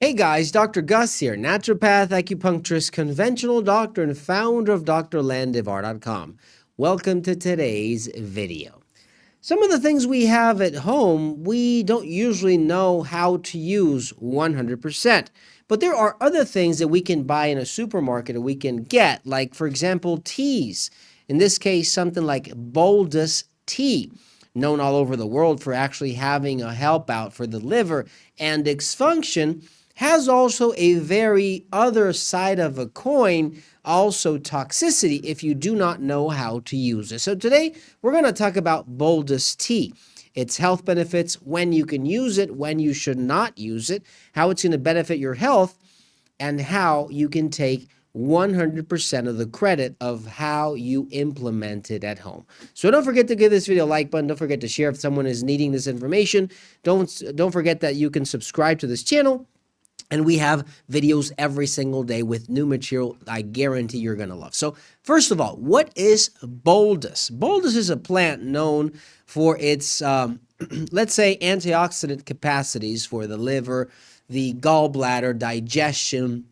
Hey guys, Dr. Gus here, naturopath, acupuncturist, conventional doctor, and founder of drlandivar.com. Welcome to today's video. Some of the things we have at home, we don't usually know how to use 100%. But there are other things that we can buy in a supermarket or we can get, like, for example, teas. In this case, something like Boldus Tea, known all over the world for actually having a help out for the liver and dysfunction, has also a very other side of a coin, also toxicity, if you do not know how to use it. So today, we're going to talk about Boldus Tea, its health benefits, when you can use it, when you should not use it, how it's going to benefit your health, and how you can take 100% of the credit of how you implement it at home. So don't forget to give this video a like button. Don't forget to share if someone is needing this information. Don't forget that you can subscribe to this channel. And we have videos every single day with new material I guarantee you're going to love. So first of all, what is Boldus? Boldus is a plant known for its, let's say, antioxidant capacities for the liver, the gallbladder, digestion,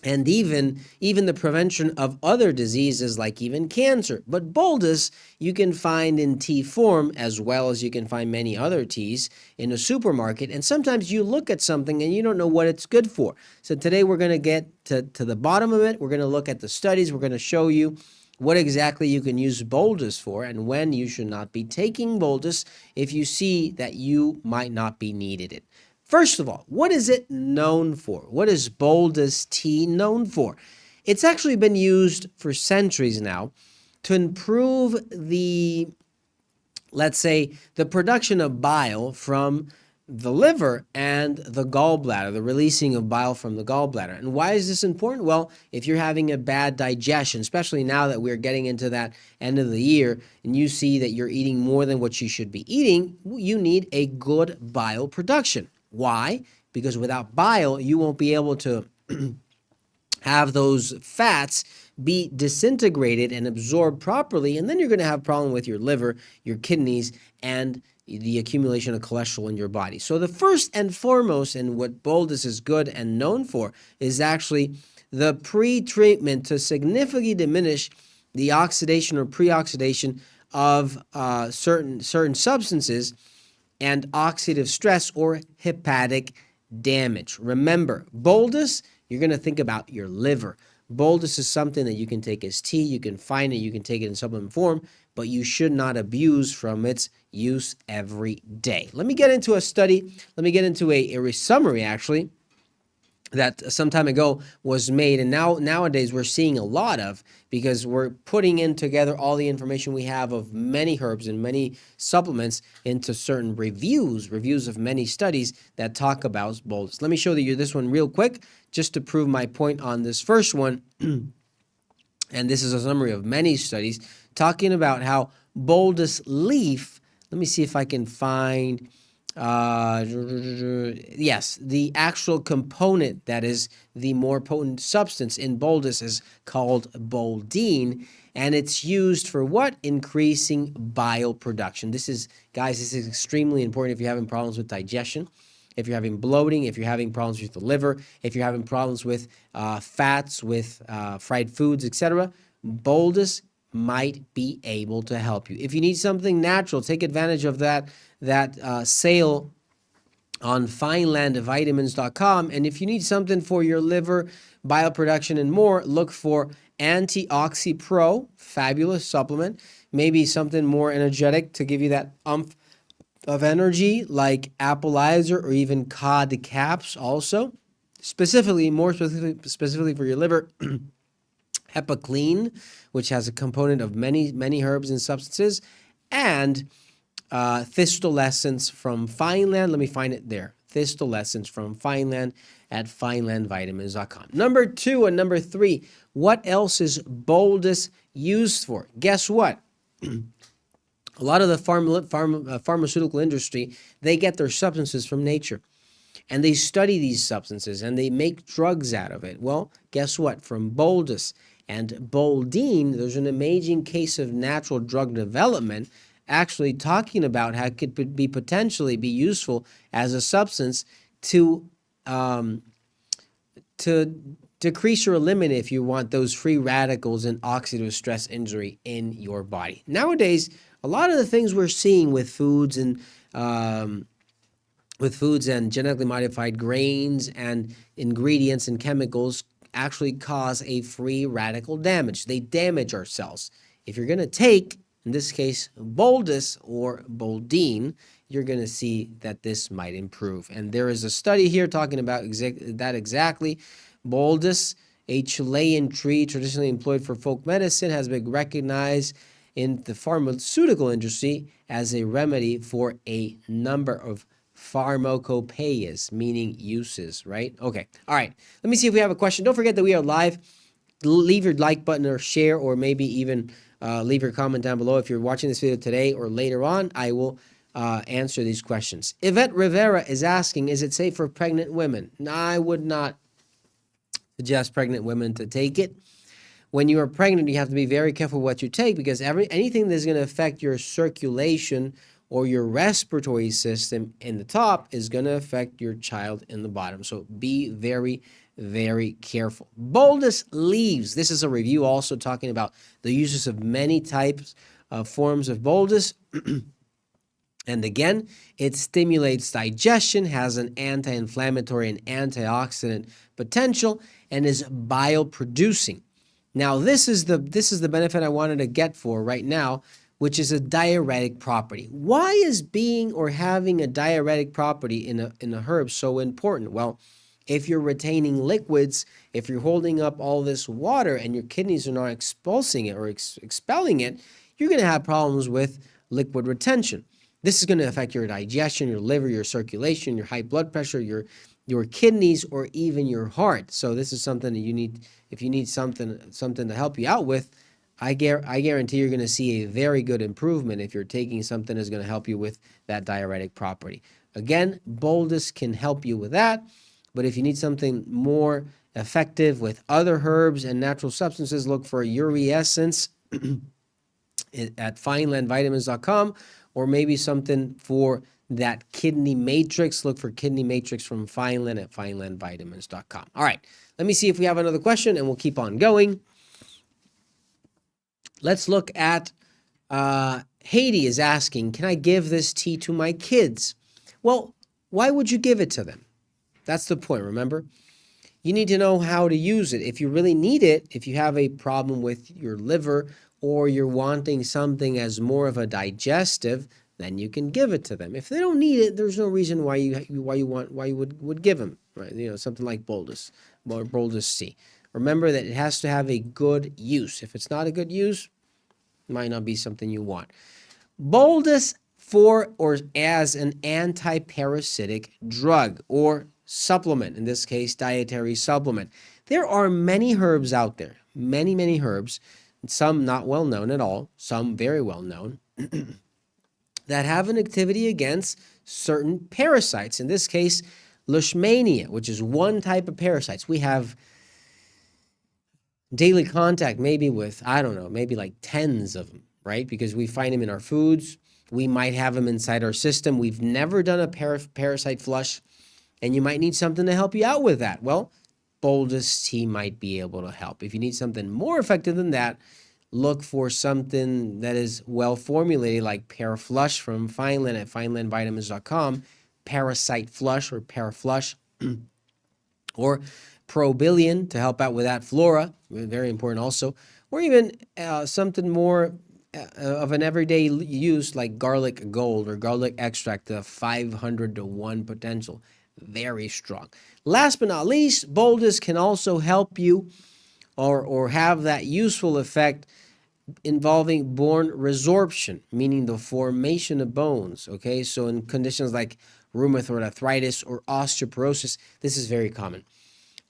and even the prevention of other diseases like even cancer. But Boldus you can find in tea form, as well as you can find many other teas in a supermarket. And sometimes you look at something and you don't know what it's good for. So today we're going to get to the bottom of it. We're going to look at the studies. We're going to show you what exactly you can use Boldus for and when you should not be taking Boldus if you see that you might not be needed it. First of all, what is it known for? What is Boldus Tea known for? It's actually been used for centuries now to improve the, let's say, the production of bile from the liver and the gallbladder, the releasing of bile from the gallbladder. And why is this important? Well, if you're having a bad digestion, especially now that we're getting into that end of the year and you see that you're eating more than what you should be eating, you need a good bile production. Why? Because without bile, you won't be able to have those fats be disintegrated and absorbed properly, and then you're going to have a problem with your liver, your kidneys, and the accumulation of cholesterol in your body. So the first and foremost, and what Boldus is good and known for, is actually the pre-treatment to significantly diminish the oxidation or pre-oxidation of certain substances and oxidative stress or hepatic damage. Remember, Boldus, you're going to think about your liver. Boldus is something that you can take as tea, you can find it, you can take it in supplement form, but you should not abuse from its use every day. Let me get into a study. Let me get into a summary, actually, that some time ago was made, and nowadays we're seeing a lot of, because we're putting in together all the information we have of many herbs and many supplements into certain reviews of many studies that talk about Boldus. Let me show you this one real quick just to prove my point on this first one. And this is a summary of many studies talking about how Boldus leaf, let me see if I can find yes, the actual component that is the more potent substance in Boldus is called boldine, and it's used for what? Increasing bile production. This is, guys, this is extremely important if you're having problems with digestion, if you're having bloating, if you're having problems with the liver, if you're having problems with fats, with fried foods, etc. Boldus might be able to help you. If you need something natural, take advantage of that sale on finelandvitamins.com. And if you need something for your liver, bioproduction, and more, look for Antioxi Pro, fabulous supplement. Maybe something more energetic to give you that umph of energy, like Appleizer or even cod caps also. More specifically for your liver, Epiclean, which has a component of many herbs and substances, and Thistolessence from Fineland. Let me find it there. Thistolessence from Fineland at finelandvitamins.com. Number 2 and number 3, what else is Boldus used for? Guess what? A lot of the pharmaceutical industry, they get their substances from nature. And they study these substances and they make drugs out of it. Well, guess what? From Boldus and boldine, there's an amazing case of natural drug development actually talking about how it could potentially be useful as a substance to to decrease or eliminate, if you want, those free radicals and oxidative stress injury in your body. Nowadays, a lot of the things we're seeing with foods and genetically modified grains and ingredients and chemicals actually cause a free radical damage. They damage our cells. If you're going to take, in this case, Boldus or Boldine, you're going to see that this might improve. And there is a study here talking about that exactly. Boldus, a Chilean tree traditionally employed for folk medicine, has been recognized in the pharmaceutical industry as a remedy for a number of pharmacopoeias, meaning uses, right? Okay. All right. Let me see if we have a question. Don't forget that we are live. Leave your like button or share, or maybe even leave your comment down below. If you're watching this video today or later on, I will answer these questions. Yvette Rivera is asking, is it safe for pregnant women? No, I would not suggest pregnant women to take it. When you are pregnant, you have to be very careful what you take, because anything that's going to affect your circulation or your respiratory system in the top is going to affect your child in the bottom. So be very, very careful. Boldus leaves. This is a review also talking about the uses of many types of forms of Boldus. And again, it stimulates digestion, has an anti-inflammatory and antioxidant potential, and is bile producing. Now, this is the benefit I wanted to get for right now, which is a diuretic property. Why is being or having a diuretic property in a herb so important? Well, if you're retaining liquids, if you're holding up all this water and your kidneys are not expulsing it or expelling it, you're going to have problems with liquid retention. This is going to affect your digestion, your liver, your circulation, your high blood pressure, your kidneys, or even your heart. So this is something that you need. If you need something to help you out with, I guarantee you're going to see a very good improvement if you're taking something that's going to help you with that diuretic property. Again, Boldus can help you with that, but if you need something more effective with other herbs and natural substances, look for Ureessence at finelandvitamins.com, or maybe something for that kidney matrix. Look for kidney matrix from Fineland at finelandvitamins.com. All right, let me see if we have another question, and we'll keep on going. Let's look at Haiti is asking, can I give this tea to my kids? Well, why would you give it to them? That's the point, remember? You need to know how to use it. If you really need it, if you have a problem with your liver, or you're wanting something as more of a digestive, then you can give it to them. If they don't need it, there's no reason why you would give them, right? You know, something like Boldus or Boldus Tea. Remember that it has to have a good use. If it's not a good use, it might not be something you want. Boldus for or as an antiparasitic drug or supplement, in this case, dietary supplement. There are many herbs out there, many herbs, some not well known at all, some very well known, that have an activity against certain parasites. In this case, Leishmania, which is one type of parasites. We have daily contact maybe with, I don't know, maybe like tens of them, right? Because we find them in our foods. We might have them inside our system. We've never done a parasite flush, and you might need something to help you out with that. Well, Boldus Tea might be able to help. If you need something more effective than that, look for something that is well formulated, like Paraflush from Fineland at finelandvitamins.com, Parasite Flush or Paraflush, or Probilion to help out with that flora, very important also, or even something more of an everyday use like garlic gold or garlic extract, the 500 to 1 potential. Very strong. Last but not least, Boldus can also help you or have that useful effect involving bone resorption, meaning the formation of bones, okay? So in conditions like rheumatoid arthritis or osteoporosis, this is very common.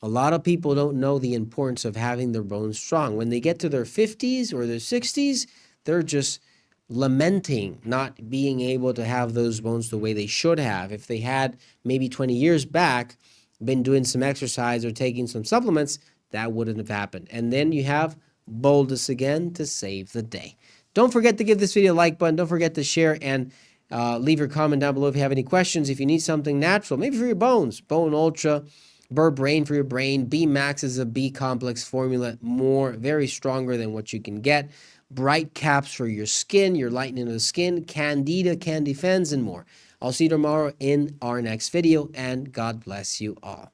A lot of people don't know the importance of having their bones strong. When they get to their 50s or their 60s, they're just lamenting not being able to have those bones the way they should have. If they had maybe 20 years back been doing some exercise or taking some supplements, that wouldn't have happened. And then you have Boldus again to save the day. Don't forget to give this video a like button. Don't forget to share and Leave your comment down below if you have any questions. If you need something natural, maybe for your bones, Bone Ultra, Burr Brain for your brain. B Max is a B complex formula, very stronger than what you can get. Bright caps for your skin, your lightening of the skin, Candida, Candifens, and more. I'll see you tomorrow in our next video, and God bless you all.